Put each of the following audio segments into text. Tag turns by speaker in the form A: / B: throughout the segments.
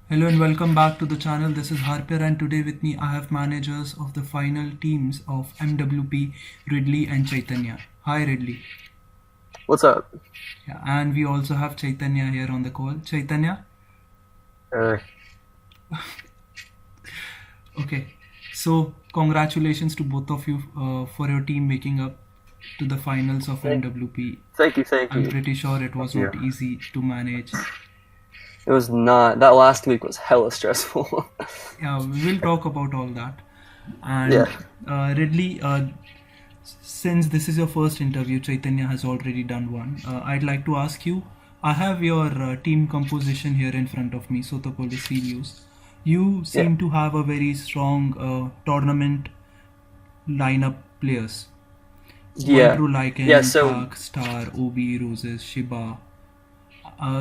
A: Hello and welcome back to the channel. This is Harper and today with me I have managers of the final teams of MWP, Ridley and Chaitanya. Hi Ridley.
B: What's up?
A: Yeah, and we also have Chaitanya here on the call. Chaitanya? Okay, so congratulations to both of you for your team making up to the finals of MWP.
B: Thank you.
A: I'm pretty sure it was not easy to manage.
B: It was not. That last week was hella stressful.
A: Yeah, we will talk about all that. And Ridley, since this is your first interview, Chaitanya has already done one. I'd like to ask you, I have your team composition here in front of me, Sotopolis Sirius. You seem to have a very strong tournament lineup players.
B: Yeah.
A: Through Lycan,
B: Yeah, so
A: Park, Star, OB, Roses, Shiba.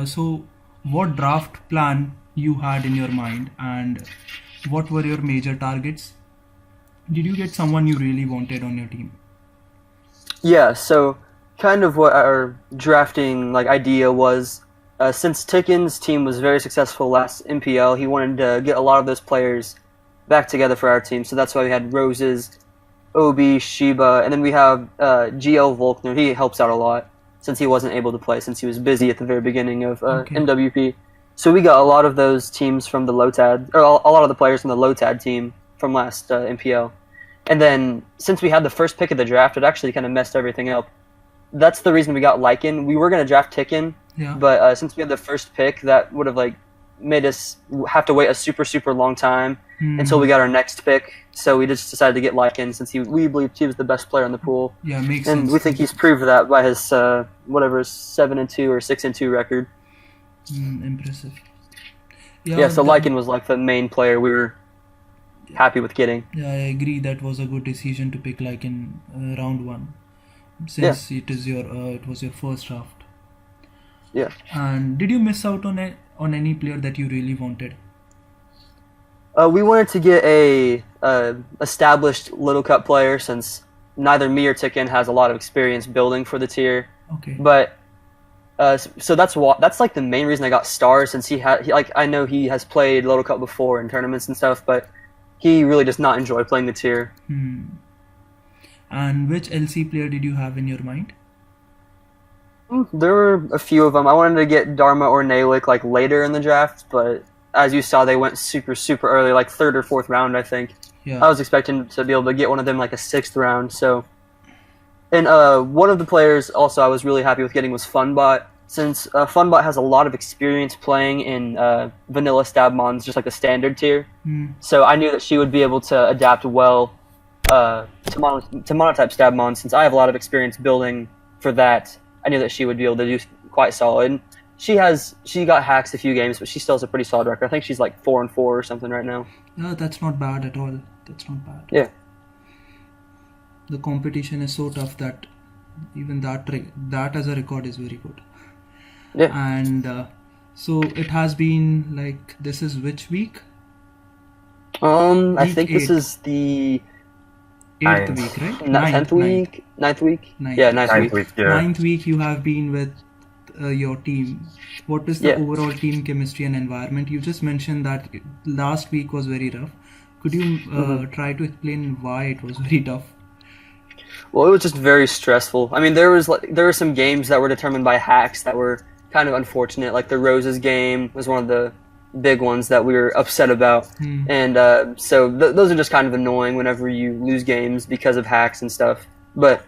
A: So what draft plan you had in your mind and what were your major targets? Did you get someone you really wanted on your team?
B: yeah, so kind of what our drafting idea was. Since Ticken's team was very successful last MPL, he wanted to get a lot of those players back together for our team. So that's why we had Roses, OB, Shiba, and then we have GL Volkner. He helps out a lot since he wasn't able to play since he was busy at the very beginning of MWP. So we got a lot of those teams from the LOTAD, or a lot of the players from the LOTAD team from last MPL. And then since we had the first pick of the draft, it actually kind of messed everything up. That's the reason we got Lycan. We were going to draft Ticken, but since we had the first pick, that would have made us have to wait a super long time until we got our next pick. So we just decided to get Lycan since we believed he was the best player in the pool.
A: Yeah, makes
B: sense. And we think he's proved that by his 7-2 or 6-2 record.
A: Impressive.
B: Yeah, so Lycan was the main player we were happy with getting.
A: Yeah, I agree. That was a good decision to pick Lycan round one, since it was your first draft.
B: Yeah.
A: And did you miss out on any player that you really wanted?
B: We wanted to get a established Little Cup player since neither me or Ticken has a lot of experience building for the tier.
A: Okay.
B: But so that's the main reason I got Star, since I know he has played Little Cup before in tournaments and stuff, but he really does not enjoy playing the tier.
A: And which LC player did you have in your mind?
B: There were a few of them. I wanted to get Dharma or Nalik later in the draft, but as you saw, they went super early, third or fourth round, I think.
A: Yeah.
B: I was expecting to be able to get one of them a sixth round. So, and one of the players also I was really happy with getting was Funbot, since Funbot has a lot of experience playing in vanilla Stabmons, just the standard tier. So I knew that she would be able to adapt well to Monotype Stabmon, since I have a lot of experience building for that. I knew that she would be able to do quite solid. And she got hacks a few games, but she still has a pretty solid record. I think she's 4-4 or something right now.
A: No, that's not bad at all. That's not bad.
B: Yeah.
A: The competition is so tough that even that as a record is very good.
B: Yeah.
A: And so it has been this is which week?
B: I think this is the
A: 8th week, right?
B: 9th week? 9th week? Yeah, 9th week.
A: Yeah. 9th week you have been with your team. What is the overall team chemistry and environment? You just mentioned that last week was very rough. Could you try to explain why it was very tough?
B: Well, it was just very stressful. I mean, there were some games that were determined by hacks that were kind of unfortunate. The Roses game was one of the big ones that we were upset about. And so those are just kind of annoying whenever you lose games because of hacks and stuff. But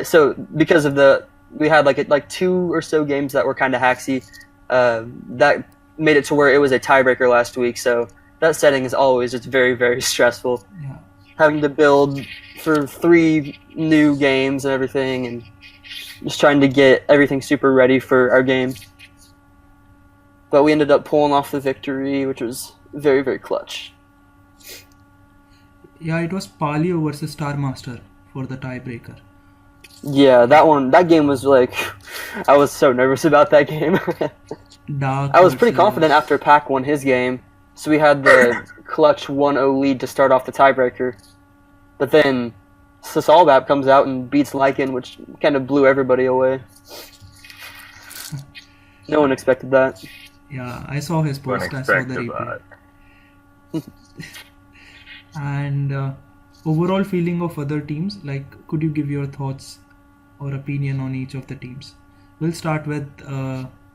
B: so because of we had two or so games that were kind of hacksy, that made it to where it was a tiebreaker last week. So that setting is always just very stressful.
A: Yeah.
B: Having to build for 3 new games and everything, and just trying to get everything super ready for our game. But we ended up pulling off the victory, which was very clutch.
A: Yeah, it was Palio versus Star Master for the tiebreaker.
B: Yeah, that game was I was so nervous about that game. I was pretty confident after Pac won his game, so we had the clutch 1-0 lead to start off the tiebreaker. But then Sasalbap comes out and beats Lycan, which kind of blew everybody away. No one expected that.
A: Yeah, I saw his
C: Wasn't
A: post. I saw the
C: expecting
A: replay.
C: that.
A: And overall feeling of other teams, like, could you give your thoughts or opinion on each of the teams? We'll start with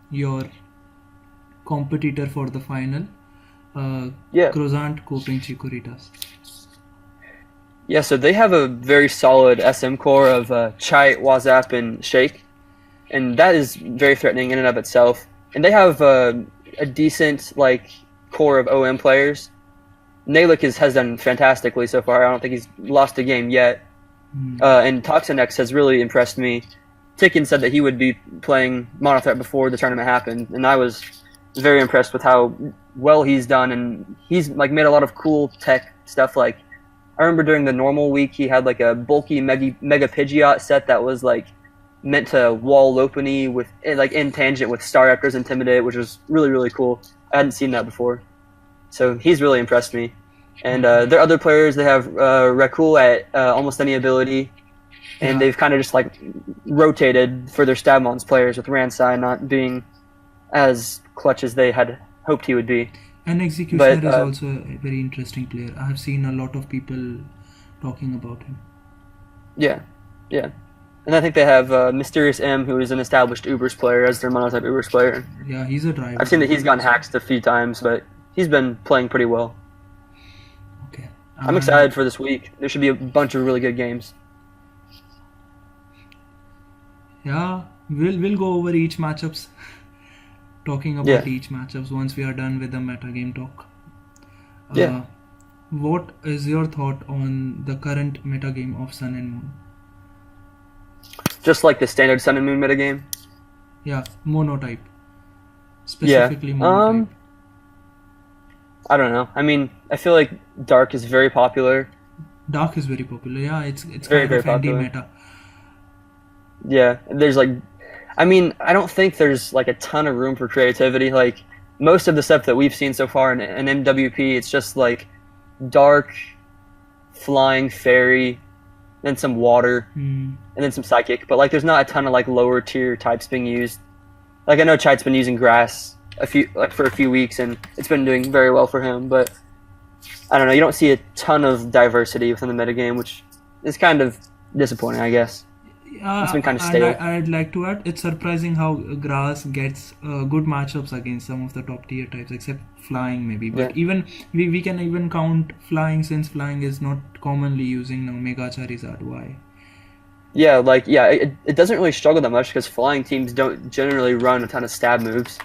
A: your competitor for the final,
B: Yeah.
A: Crozant Coping Chikoritas.
B: Yeah, so they have a very solid SM core of Chai, Wazap, and Shake, and that is very threatening in and of itself. And they have a decent core of OM players. Nalik has done fantastically so far. I don't think he's lost a game yet. And Toxinex has really impressed me. Ticken said that he would be playing Monotype before the tournament happened, and I was very impressed with how well he's done. And he's made a lot of cool tech stuff. Like, I remember during the normal week, he had a bulky Mega Pidgeot set that was meant to wall Lopunny with in tangent with Staraptor's Intimidate, which was really, really cool. I hadn't seen that before. So he's really impressed me. And their other players, they have Rakul at almost any ability, and they've kind of just rotated for their Stabmon's players, with Ransai not being as clutch as they had hoped he would be.
A: And Executioner is also a very interesting player. I have seen a lot of people talking about him.
B: Yeah. And I think they have Mysterious M, who is an established Ubers player, as their Monotype Ubers player.
A: Yeah, he's a driver.
B: I've seen that he's gotten hacked a few times, but he's been playing pretty well.
A: Okay.
B: I'm excited for this week. There should be a bunch of really good games.
A: Yeah, we'll go over each matchups. Talking about each matchups once we are done with the metagame talk. What is your thought on the current metagame of Sun and Moon?
B: Just like the standard Sun and Moon metagame?
A: Yeah, Monotype. Specifically Monotype.
B: I don't know. I mean, I feel like Dark is very popular.
A: Dark is very popular. Yeah, it's
B: very,
A: kind of
B: popular.
A: meta.
B: Yeah, there's I mean, I don't think there's a ton of room for creativity. Most of the stuff that we've seen so far in MWP, it's just Dark, Flying, Fairy, then some Water, and then some Psychic. But there's not a ton of lower tier types being used. I know Chite's been using Grass for a few weeks, and it's been doing very well for him. But I don't know. You don't see a ton of diversity within the metagame, which is kind of disappointing, I guess. It's been kind of stale.
A: I'd like to add, it's surprising how Grass gets good matchups against some of the top tier types, except Flying maybe. But even we can even count Flying, since Flying is not commonly using now Mega Charizard. Why?
B: Yeah, it doesn't really struggle that much because Flying teams don't generally run a ton of stab moves.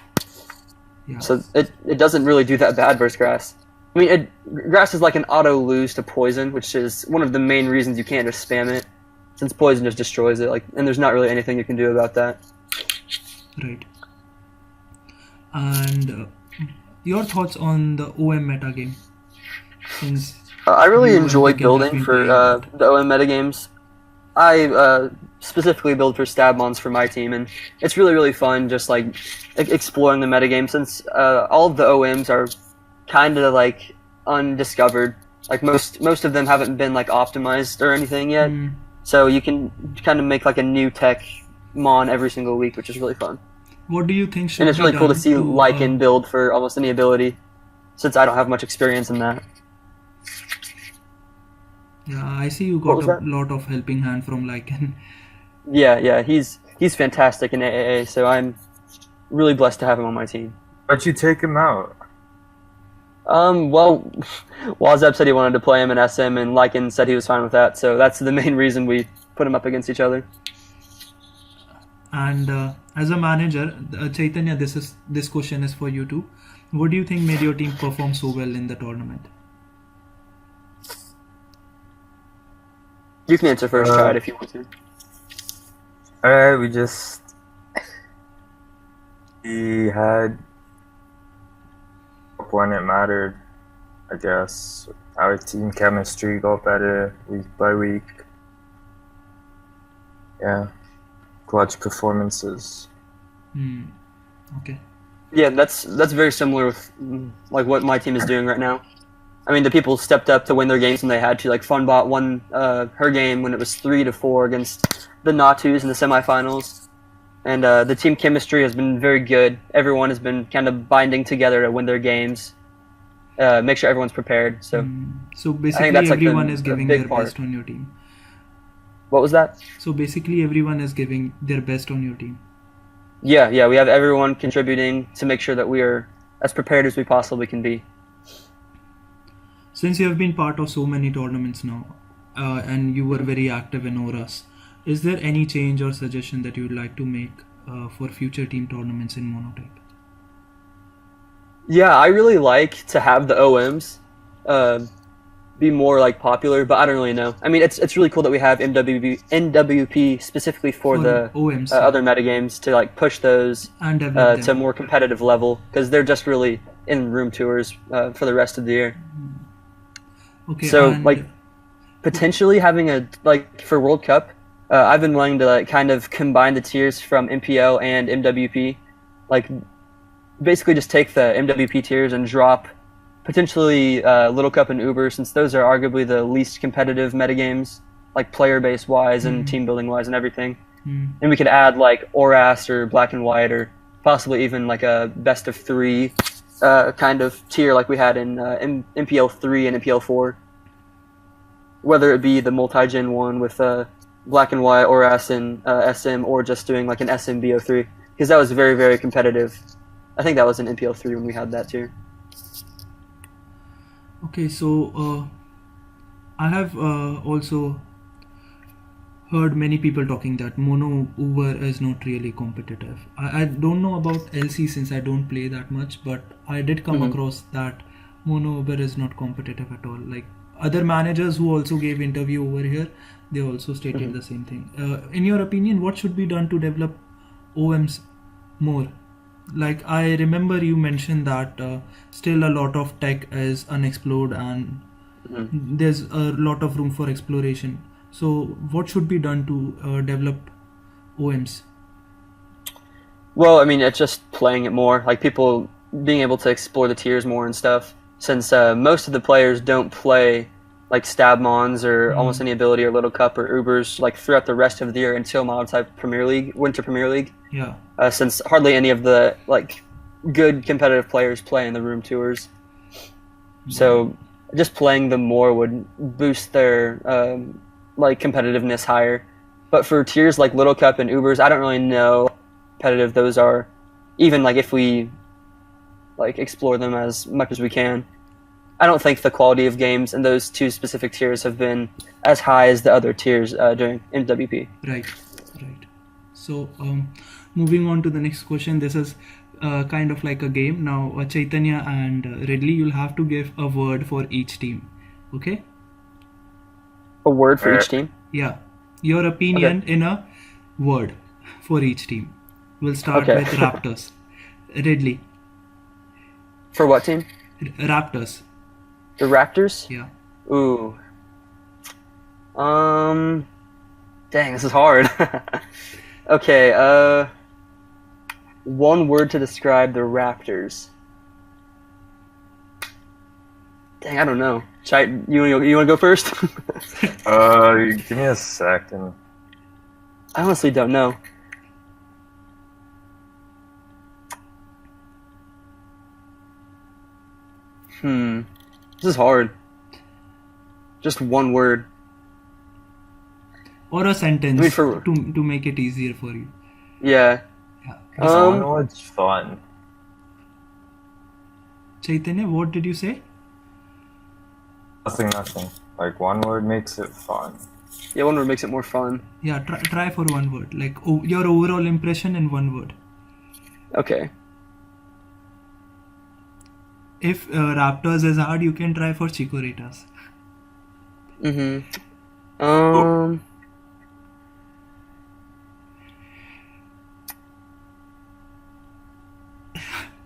A: Yeah.
B: So it doesn't really do that bad versus Grass. I mean, Grass is an auto lose to Poison, which is one of the main reasons you can't just spam it, since Poison just destroys it. And there's not really anything you can do about that.
A: Right. And your thoughts on the OM metagame? Since
B: I really enjoy building for the OM metagames. I specifically build for Stabmons for my team, and it's really, really fun just exploring the metagame, since all of the OMs are kind of undiscovered. Most of them haven't been optimized or anything yet. So you can kind of make a new tech mon every single week, which is really fun.
A: What do you think should be
B: And it's really cool to
A: done
B: see Lycan build for almost any ability, since I don't have much experience in that.
A: Yeah, I see you got a lot of helping hand from Lycan.
B: Yeah, he's fantastic in AAA, so I'm really blessed to have him on my team.
C: But you take him out.
B: Well, Wazab said he wanted to play him in SM, and Lycan said he was fine with that, so that's the main reason we put him up against each other.
A: And as a manager, Chaitanya, this question is for you too. What do you think made your team perform so well in the tournament?
B: You can answer first, try it if you want to.
C: Alright, we had when it mattered, I guess. Our team chemistry got better week by week. Yeah. Clutch performances.
A: Okay.
B: Yeah, that's very similar with what my team is doing right now. I mean, the people stepped up to win their games when they had to. Funbot won her game when it was 3-4 against the Natus in the semifinals. and the team chemistry has been very good. Everyone has been kind of binding together to win their games. Make sure everyone's prepared. So,
A: So basically,
B: that's, like,
A: everyone
B: the
A: is giving
B: big
A: their
B: part.
A: best on your team.
B: What was that?
A: So basically, everyone is giving their best on your team.
B: Yeah, we have everyone contributing to make sure that we are as prepared as we possibly can be.
A: Since you have been part of so many tournaments now, and you were very active in ORAS, is there any change or suggestion that you would like to make for future team tournaments in Monotype?
B: Yeah, I really like to have the OMs be more like popular, but I don't really know. I mean, it's really cool that we have NWP specifically for the
A: OMs
B: other metagames to like push those
A: and develop
B: to a
A: them.
B: more competitive level, because they're just really in room tours for the rest of the year.
A: Okay,
B: So
A: and
B: like potentially having a like for World Cup, I've been wanting to like kind of combine the tiers from MPL and MWP, like basically just take the MWP tiers and drop potentially Little Cup and Uber, since those are arguably the least competitive metagames, like player base wise and team building wise and everything. And we could add like ORAS or Black and White, or possibly even like a best of 3 kind of tier like we had in MPL 3 and MPL 4. Whether it be the multi-gen one with Black and White, ORAS, and SM, or just doing like an SMBO3, because that was very, very competitive. I think that was in MPL 3 when we had that tier.
A: okay, so I have also heard many people talking that Mono Uber is not really competitive. I don't know about LC since I don't play that much, but I did come across that Mono Uber is not competitive at all. Like other managers who also gave interview over here, they also stated the same thing. In your opinion, what should be done to develop OMs more? Like I remember you mentioned that still a lot of tech is unexplored and there's a lot of room for exploration. So what should be done to develop OMs?
B: Well, I mean, it's just playing it more, like people being able to explore the tiers more and stuff. Since most of the players don't play like Stabmons or almost any ability or Little Cup or Ubers like throughout the rest of the year until Monotype Premier League, Winter Premier League.
A: Yeah.
B: Since hardly any of the like good competitive players play in the room tours, so just playing them more would boost their like competitiveness higher. But for tiers like Little Cup and Ubers, I don't really know how competitive those are, even like if we like explore them as much as we can. I don't think the quality of games in those 2 specific tiers have been as high as the other tiers during MWP.
A: Right. So moving on to the next question. This is kind of like a game. Now Chaitanya and Ridley, you'll have to give a word for each team. Okay?
B: A word for each team?
A: Yeah. Your opinion in a word for each team. We'll start with Raptors. Ridley.
B: For what team?
A: Raptors.
B: The Raptors?
A: Yeah.
B: Ooh. Dang, this is hard. Okay, one word to describe the Raptors. Dang, I don't know. You want to go first?
C: Give me a second.
B: I honestly don't know. This is hard. Just one word.
A: Or a sentence
B: I mean,
A: to make it easier for you.
B: Yeah.
C: One word's fun.
A: Chaitanya, what did you say?
C: Nothing. Like one word makes it fun.
B: Yeah, one word makes it more fun.
A: Yeah, try for one word. Like your overall impression in one word.
B: Okay.
A: If Raptors is hard, you can try for Chikoritas.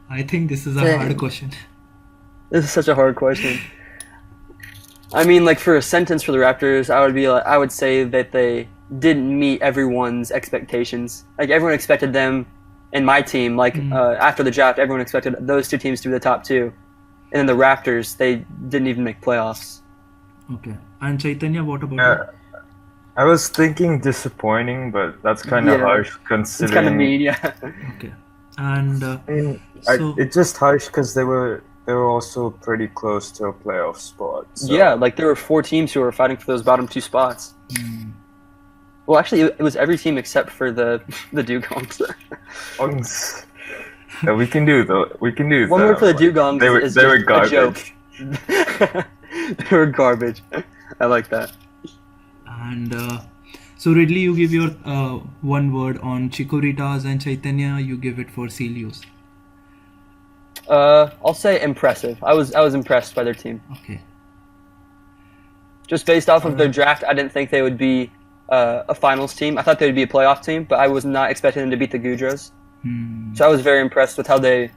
A: I think this is a hard question.
B: This is such a hard question. I mean, like for a sentence for the Raptors, I would say that they didn't meet everyone's expectations. Like everyone expected them, and my team, like after the draft, everyone expected those 2 teams to be the top 2, and then the Raptors, they didn't even make playoffs.
A: Okay. And Chaitanya, what about you?
C: I was thinking disappointing, but that's kind of
B: Yeah.
C: harsh
B: It's
C: considering.
B: kind of mean, yeah.
A: Okay. And
C: I mean,
A: so
C: it's just harsh because they were also pretty close to a playoff spot. So.
B: Yeah, like there were 4 teams who were fighting for those bottom 2 spots. Well, actually, it was every team except for the Dugongs.
C: Yeah, we can do
B: One
C: that.
B: word for the Dugongs
C: They were
B: is
C: they were
B: just a joke.
C: garbage.
B: They were garbage. I like that.
A: and so Ridley, you give your one word on Chikoritas, and Chaitanya, you give it for Celios.
B: I'll say impressive. I was impressed by their team.
A: Okay.
B: Just based off of their draft, I didn't think they would be a finals team. I thought they would be a playoff team, but I was not expecting them to beat the Gudros. So I was very impressed with how they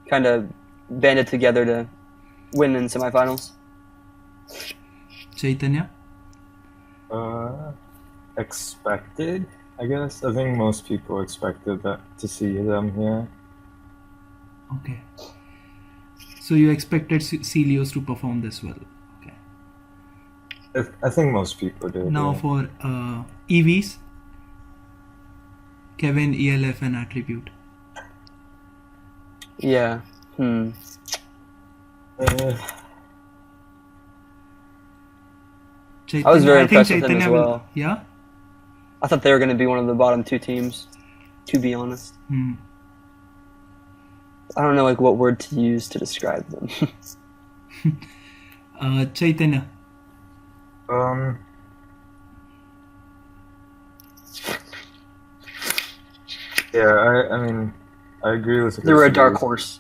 B: kind of banded together to win in semifinals.
A: Chaitanya?
C: Expected, I guess. I think most people expected that to see them here.
A: Okay. So you expected Celios to perform this well. Okay.
C: I think most people did.
A: Now
C: yeah.
A: for EVs, Kevin, ELF, and Attribute.
B: Yeah.
A: Chaitanya,
B: I was very
A: think
B: impressed with them as
A: Chaitanya will-
B: well.
A: Yeah?
B: I thought they were going to be one of the bottom 2 teams, to be honest. I don't know like what word to use to describe them.
A: Chaitanya.
C: Yeah, I mean, I agree with.
B: They were a
C: Chris.
B: dark horse.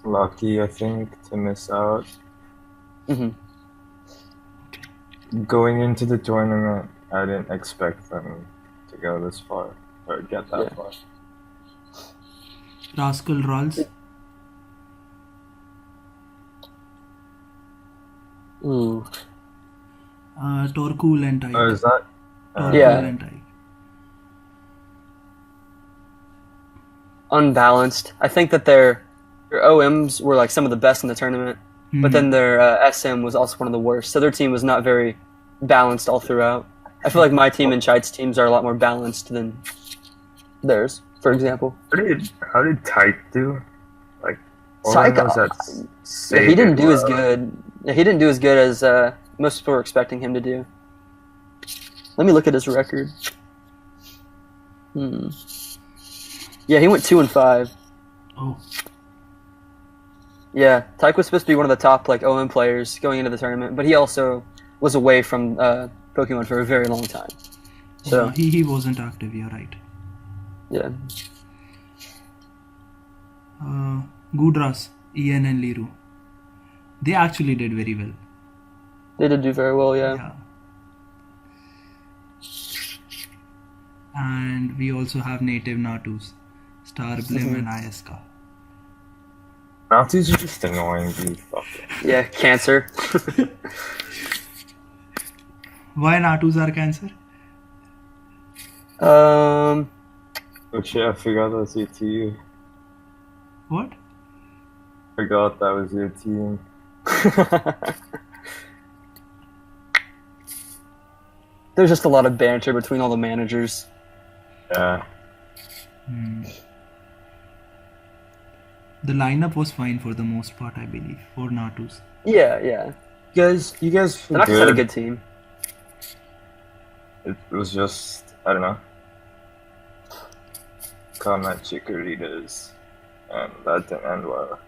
C: Lucky, I think, to miss out.
B: hmm
C: Going into the tournament, I didn't expect them to go this far or get that far.
A: Rascal Rolls.
B: Ooh.
A: Torkool and Tyke.
C: Oh, is that?
A: Torkool
B: Yeah.
A: and Tyke.
B: Unbalanced. I think that their OMs were like some of the best in the tournament, but then their SM was also one of the worst. So their team was not very balanced all throughout. I feel like my team and Chite's teams are a lot more balanced than theirs, for example.
C: How did Tyke do? Like, all
B: Tyke,
C: I know is that
B: Yeah, he didn't do as
C: well.
B: good. Yeah, he didn't do as good as most people were expecting him to do. Let me look at his record. Yeah, he went 2-5.
A: Oh.
B: Yeah, Tyke was supposed to be one of the top like OM players going into the tournament, but he also was away from Pokemon for a very long time. So
A: Yeah, he wasn't active, you're right.
B: yeah,
A: Gudras, Ian and Liru. They actually did very well.
B: they did do very well. Yeah.
A: Yeah. And we also have native Natus, Star Blim and Ayaska.
C: Nazis are just annoying, dude. Fuck it.
B: Yeah, Cancer.
A: Why Natus are Cancer?
B: um,
C: Oh shit, I forgot that was your team.
A: What?
C: Forgot that was your team.
B: there's just a lot of banter between all the managers.
C: Yeah.
A: The lineup was fine for the most part, I believe, for Natus.
B: Yeah, yeah.
C: You guys
B: The
C: were
B: Knox had a
C: good.
B: good team.
C: It was just, I don't know. Comment Chikoritas. And that didn't end well.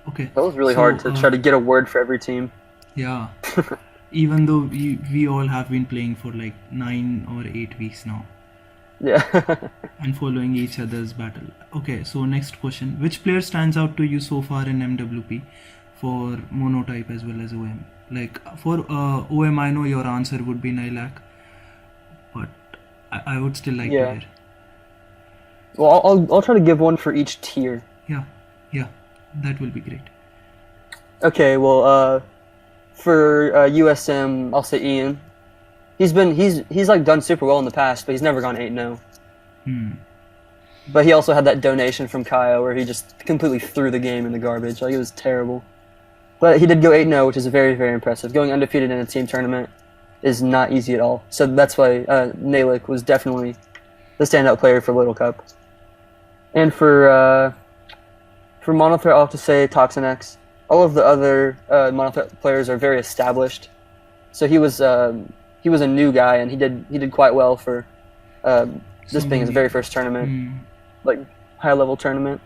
A: Okay.
B: That was really
A: So,
B: hard to try to get a word for every team.
A: Yeah. Even though we all have been playing for like 9 or 8 weeks now
B: Yeah.
A: and following each other's battle. Okay, so next question. Which player stands out to you so far in MWP for Monotype as well as OM? Like for OM, I know your answer would be Nilak, but I would still like to
B: Yeah.
A: hear.
B: Well, I'll try to give one for each tier.
A: Yeah, that will be great.
B: Okay, well, for USM, I'll say Ian. He's like done super well in the past, but he's never gone 8-0. But he also had that donation from Kyle where he just completely threw the game in the garbage. Like it was terrible. But he did go 8-0, which is very, very impressive. Going undefeated in a team tournament is not easy at all. So that's why Nalik was definitely the standout player for Little Cup. And for Monothreat, I'll have to say Toxinex. All of the other Monothreat players are very established. So he was a new guy, and he did quite well for this being his very first tournament, like high-level tournament.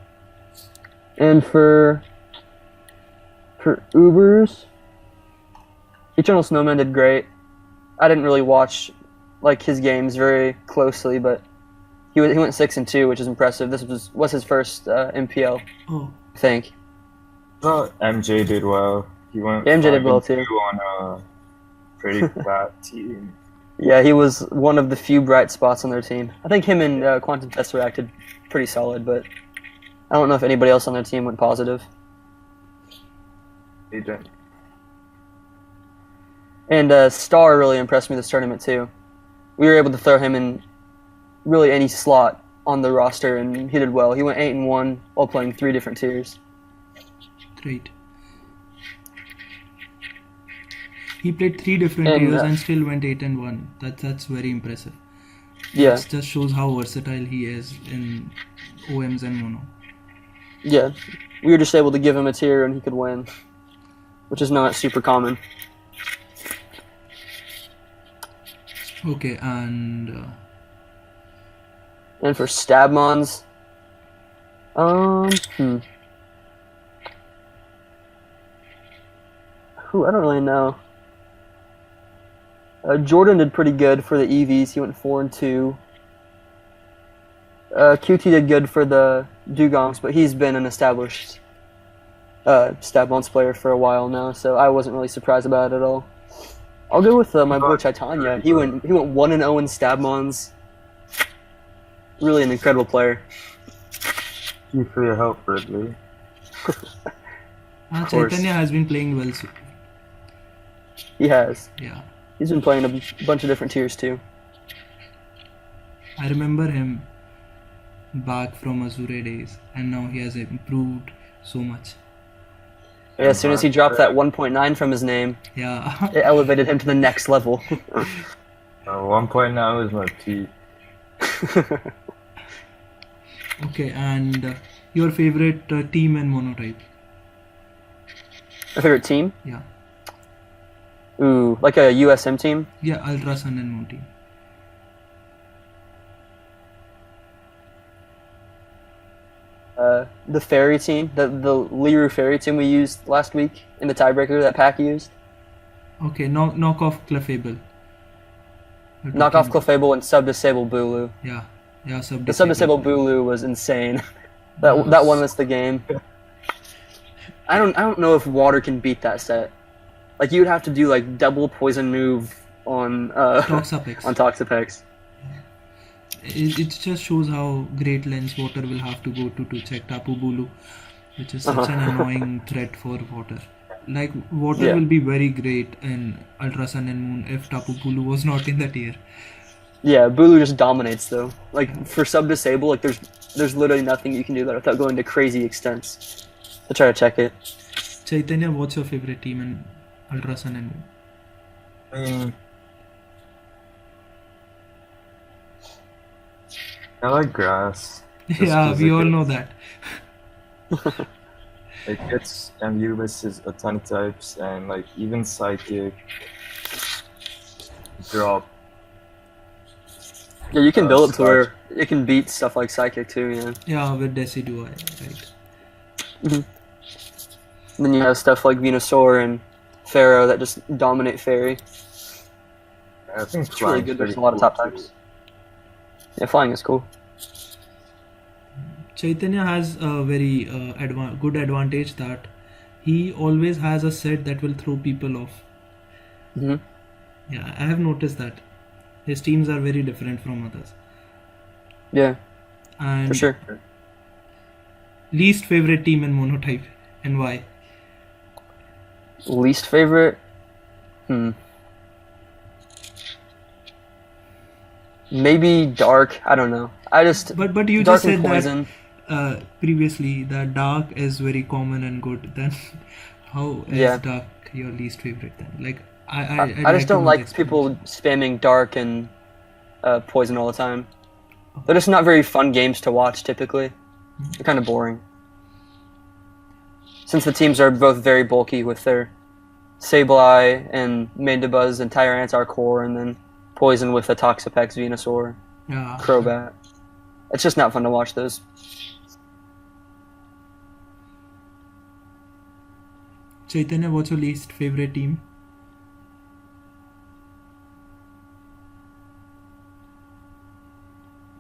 B: And for Ubers, Eternal Snowman did great. I didn't really watch like his games very closely, but he went 6-2, which is impressive. This was his first MPL, I think.
C: Well, MJ did well. He went.
B: Yeah, MJ did well too.
C: On a pretty bad team.
B: Yeah, he was one of the few bright spots on their team. I think him and Quantum Tester acted pretty solid, but I don't know if anybody else on their team went positive.
C: They didn't.
B: And Star really impressed me this tournament too. We were able to throw him in really any slot on the roster, and he did well. He went 8-1 while playing 3 different tiers.
A: Great. He played 3 different tiers and still went 8-1. That's very impressive.
B: Yeah.
A: It just shows how versatile he is in OMs and Mono.
B: Yeah. We were just able to give him a tier and he could win, which is not super common.
A: Okay, and
B: for Stabmons, I don't really know. Jordan did pretty good for the EVs. He went 4-2. QT did good for the Dugongs, but he's been an established Stabmons player for a while now, so I wasn't really surprised about it at all. I'll go with my boy Chaitanya. He went 1-0 in Stabmons. Really an incredible player.
C: Thank you for your help, Ridley.
A: Chaitanya has been playing well.
B: He has.
A: Yeah.
B: He's been playing a bunch of different tiers too.
A: I remember him back from Azure days, and now he has improved so much.
B: Yeah, as soon as he dropped that 1.9 from his name,
A: yeah,
B: it elevated him to the next level.
C: 1.9 is my peak.
A: Okay, and your favorite team and Monotype?
B: My favorite team?
A: Yeah.
B: Ooh, like a USM team?
A: Yeah, Ultra Sun and Moon team.
B: The Fairy team, the Liru Fairy team we used last week in the tiebreaker that Pack used.
A: Okay, knock off Clefable.
B: Knock off Clefable and sub-disable Bulu.
A: Yeah, sub-disable.
B: The sub-disable Bulu was insane. that won us the game. I don't know if water can beat that set. Like, you'd have to do like double poison move on
A: Toxapex.
B: on Toxapex.
A: It just shows how great lens water will have to go to check Tapu Bulu, which is such an annoying threat for water. Like, water will be very great in Ultra Sun and Moon if Tapu Bulu was not in the tier.
B: Yeah, Bulu just dominates though. Like, for sub-disable, like there's literally nothing you can do that without going to crazy extents to try to check it.
A: Chaitanya, what's your favorite team in Ultra Sun and Moon?
C: I like grass.
A: Yeah, we all know that.
C: It gets MU versus a ton of types, and like even Psychic drop.
B: Yeah, you can build it to where it can beat stuff like Psychic too, yeah.
A: Yeah, with Decidueye, right.
B: And then you have stuff like Venusaur and Pharaoh that just dominate Fairy.
C: I think
B: it's really good. There's a lot of top types. Yeah, flying is cool.
A: Chaitanya has a very good advantage that he always has a set that will throw people off.
B: Mm-hmm.
A: Yeah, I have noticed that. His teams are very different from others.
B: Yeah,
A: and
B: for sure.
A: Least favorite team in Monotype, and why?
B: Least favorite? Maybe Dark. I don't know.
A: But you
B: Dark
A: just said
B: and Poison.
A: that previously that Dark is very common and good. Then How is
B: Yeah.
A: dark your least favorite then? Like
B: I just don't like people spamming dark and poison all the time. They're just not very fun games to watch typically. They're kind of boring. Since the teams are both very bulky with their Sableye and Mandibuzz and Tyranitar core, and then Poison with a Toxapex, Venusaur,
A: Yeah.
B: Crobat. It's just not fun to watch those.
A: Chaitanya, what's your least favorite team?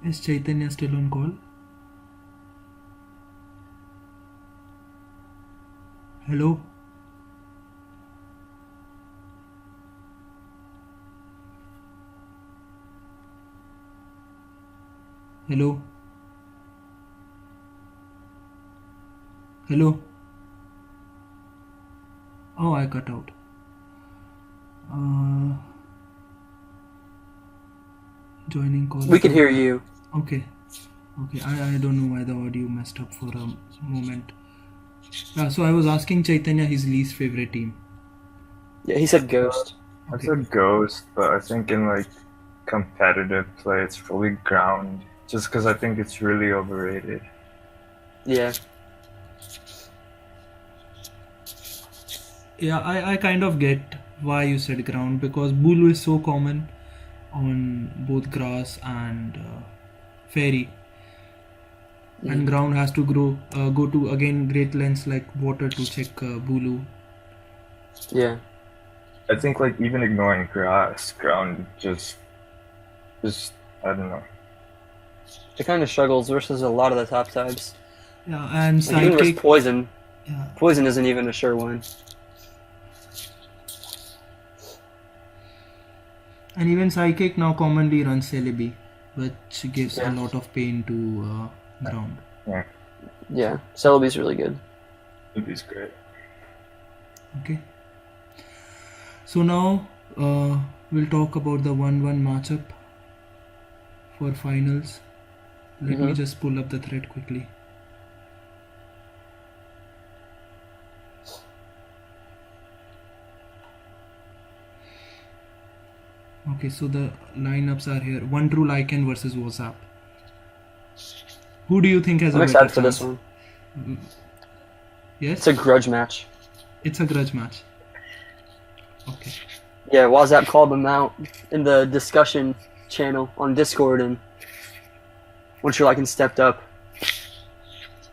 A: Is Chaitanya still on call? Hello? Hello? Hello? Oh, I cut out. Joining call.
B: We can hear you.
A: Okay. Okay. I don't know why the audio messed up for a moment. So I was asking Chaitanya his least favorite team.
B: Yeah, he said Ghost.
C: I said Ghost, but I think in like competitive play, it's probably Ground. Just because I think it's really overrated.
B: Yeah.
A: Yeah, I kind of get why you said ground, because Bulu is so common on both grass and fairy, and ground has to go to again great lengths like water to check Bulu.
B: Yeah.
C: I think like even ignoring grass, Ground just I don't know.
B: It kind of struggles versus a lot of the top types.
A: Yeah, and
B: Like even versus
A: Psychic.
B: Poison.
A: Yeah,
B: Poison isn't even a sure win.
A: and even Psychic now commonly runs Celebi, which gives a
B: Yeah.
A: lot of pain to ground.
B: Yeah. Celebi's really good.
C: It'd great.
A: Okay. So now we'll talk about the 1-1 matchup for finals. Let me just pull up the thread quickly. Okay, so the lineups are here. One True Lycan versus WhatsApp. Who do you think has
B: I'm
A: a
B: excited
A: better
B: for this
A: chance?
B: one.
A: Yes?
B: It's a grudge match.
A: It's a grudge match. Okay.
B: Yeah, WhatsApp called them out in the discussion channel on Discord, and One True Lycan stepped up.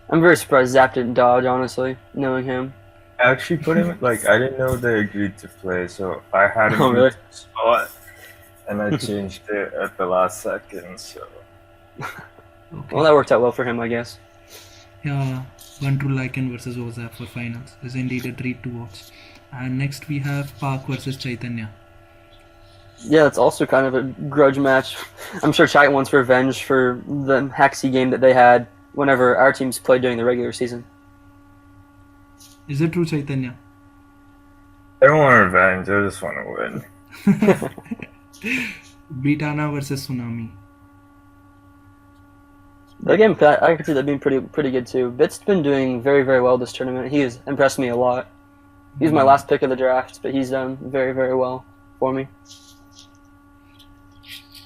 B: I'm very surprised Zap didn't dodge, honestly, knowing him.
C: I actually put him like I didn't know they agreed to play, so I had him
B: Oh, really?
C: in the spot, and I changed it at the last second. So
A: Okay.
B: Well, that worked out well for him, I guess.
A: Yeah, One True Lycan versus WhatsApp for finals is indeed a treat to watch. And next we have Park versus Chaitanya.
B: Yeah, it's also kind of a grudge match. I'm sure Chait wants revenge for the Haxie game that they had whenever our teams played during the regular season.
A: Is it true, Chaitanya?
C: I don't want revenge. I just want to win.
A: Bitana versus Tsunami.
B: The game, I could see that being pretty good too. Bit's been doing very, very well this tournament. He has impressed me a lot. He was my last pick of the draft, but he's done very, very well for me.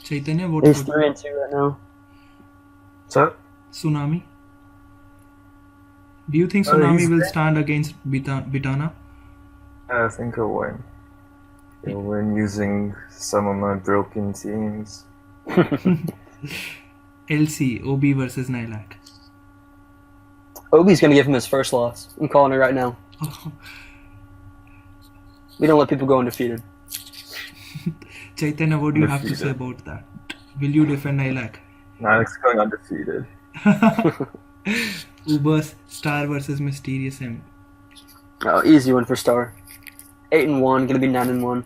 A: Chaitanya,
B: He's
A: what's
B: 3-2 right now.
C: So
A: Tsunami? Do you think
C: Oh,
A: Tsunami
C: he's
A: will
C: there.
A: stand against Bitana?
C: I think I'll win. I'll win using some of my broken teams.
A: LC, OB versus Nilak.
B: Obi's gonna give him his first loss. I'm calling it right now. We don't let people go undefeated.
A: Chaitanya, what do you have to say
C: Undefeated.
A: about that? Will you defend Nilak?
C: Nilak's going undefeated.
A: Ubers, Star versus Mysterious M.
B: Oh, easy one for Star. 8-1, gonna be 9-1.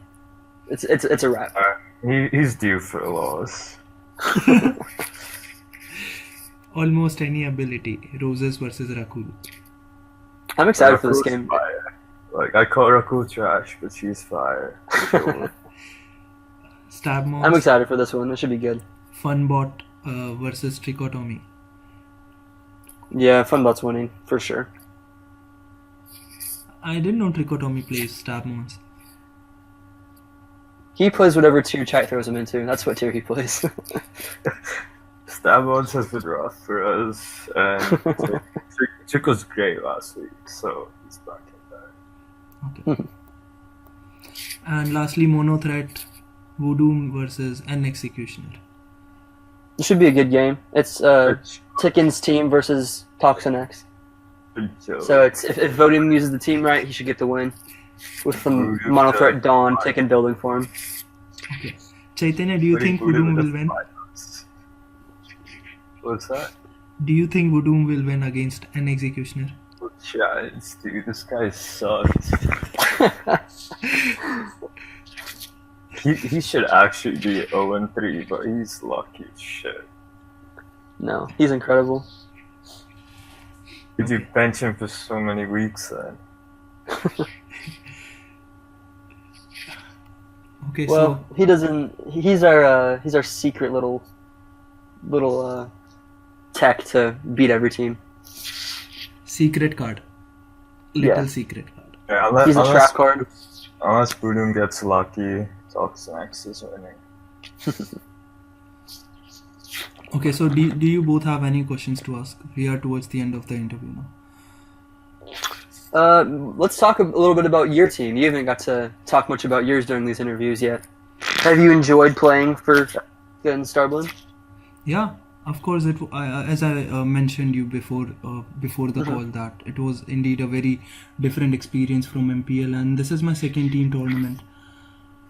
B: It's a wrap.
C: He's due for a loss.
A: Almost any ability. Roses versus Rakul.
B: I'm excited for this
C: Rakul's
B: game.
C: Fire. Like I call Rakul trash, but she's fire.
A: Stab
B: I'm
A: Moss,
B: excited for this one. It should be good.
A: Funbot versus Trichotomy.
B: Yeah, Funbot's winning for sure.
A: I didn't know Trichotomy plays stab mons.
B: He plays whatever tier Chite throws him into. That's what tier he plays.
C: Stab mods has been rough for us, and Chick was great last week, so he's back in there.
A: Okay. And lastly, Mono Threat, Voodoo versus an Executioner.
B: It should be a good game. It's Ticken's team versus Toxin X. So it's if Voodoo uses the team right, he should get the win. With some Mono Threat Dawn Ticken building for him.
A: Okay. Chaitanya, do you think Voodoo will win?
C: What's that?
A: Do you think Voodoo will win against an Executioner?
C: Giants, dude, this guy sucks. he should actually be 0-3, but he's lucky as shit.
B: No, he's incredible.
C: Did you bench him for so many weeks then?
A: Okay,
B: well, he doesn't. He's our secret little tech to beat every team.
A: Secret card. Little secret card.
C: Yeah,
B: he's a trap card.
C: Unless Boodum gets lucky, Toxin X is winning.
A: Okay, so do you both have any questions to ask? We are towards the end of the interview now.
B: Let's talk a little bit about your team. You haven't got to talk much about yours during these interviews yet. Have you enjoyed playing for Starblend?
A: Yeah, of course. As I mentioned you before the call, that it was indeed a very different experience from MPL, and this is my second team tournament.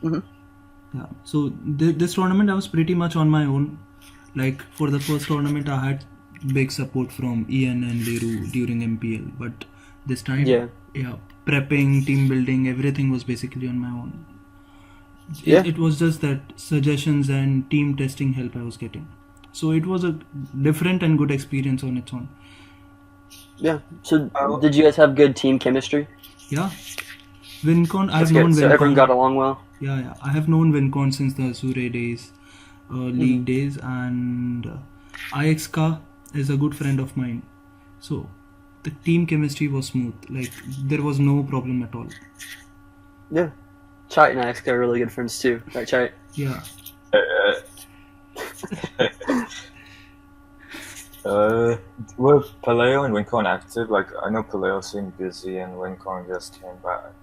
A: Yeah. So this tournament I was pretty much on my own. Like for the first tournament, I had big support from Ian and Leru during MPL, but this time, prepping, team building, everything was basically on my own. It was just that suggestions and team testing help I was getting. So it was a different and good experience on its own.
B: Yeah. So did you guys have good team chemistry?
A: Yeah. WinCon, I've known WinCon.
B: So everyone got along well?
A: Yeah. I have known WinCon since the Azure days, League days, and IXK is a good friend of mine. So the team chemistry was smooth. Like there was no problem at all.
B: Yeah. Chite and IXK are really good friends too. Right, Chite?
A: Yeah.
C: Were Paleo and WinCon active? Like, I know Paleo seemed busy and WinCon just came back.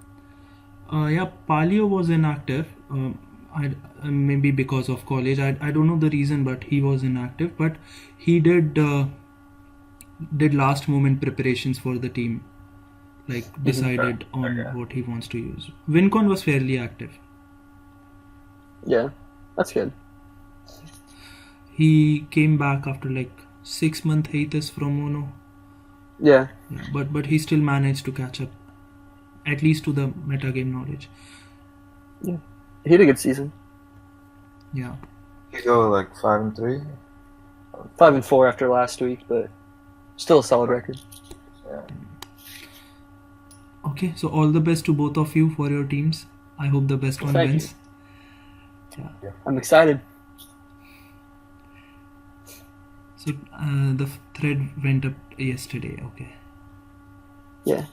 A: Paleo was inactive. Maybe because of college. I don't know the reason, but he was inactive. But he did last moment preparations for the team. Like decided on what he wants to use. WinCon was fairly active.
B: Yeah, that's good.
A: He came back after like 6-month hiatus from Mono.
B: Yeah.
A: But he still managed to catch up, at least to the metagame knowledge.
B: Yeah. He had a good season.
A: Yeah.
C: You go like 5-3?
B: 5-4 after last week, but still a solid record.
C: Yeah.
A: Okay, so all the best to both of you for your teams. I hope the best one wins.
B: Yeah. I'm excited.
A: So the thread went up yesterday. Okay.
B: Yeah.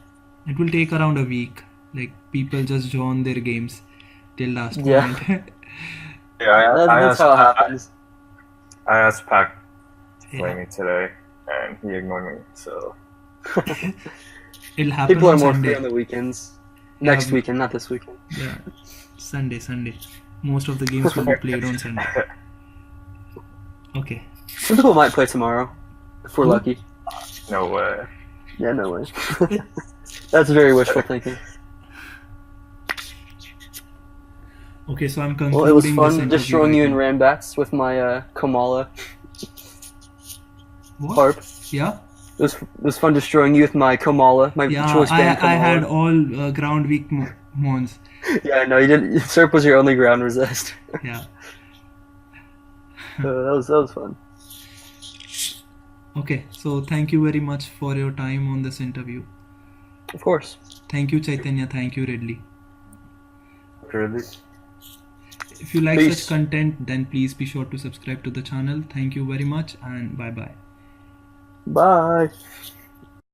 A: It will take around a week. Like people just join their games till last moment.
C: Yeah,
B: that's how it happens.
C: I asked Pac to play me today, and he ignored me. So
A: it'll happen.
B: People are
A: on
B: more
A: Sunday.
B: free on the weekends. Next weekend, not this weekend.
A: Yeah, Sunday. Most of the games will be played on Sunday. Okay.
B: Some people might play tomorrow, if we're lucky.
C: No way.
B: Yeah, no way. That's very wishful thinking.
A: Okay, so I'm concluding.
B: Well, it was
A: this
B: fun
A: interview
B: destroying you in
A: now.
B: Rambats with my Kamala
A: What?
B: harp.
A: Yeah.
B: It was fun destroying you with my Kamala, my choice band Kamala.
A: I had all ground weak mons.
B: Yeah, no, you didn't. Serp was your only ground resist.
A: Yeah.
B: That was fun.
A: Okay, so thank you very much for your time on this interview.
B: Of course.
A: Thank you, Chaitanya. Thank you, Ridley.
C: Really?
A: If you like
B: Peace.
A: such content, then please be sure to subscribe to the channel. Thank you very much, and bye-bye.
B: Bye.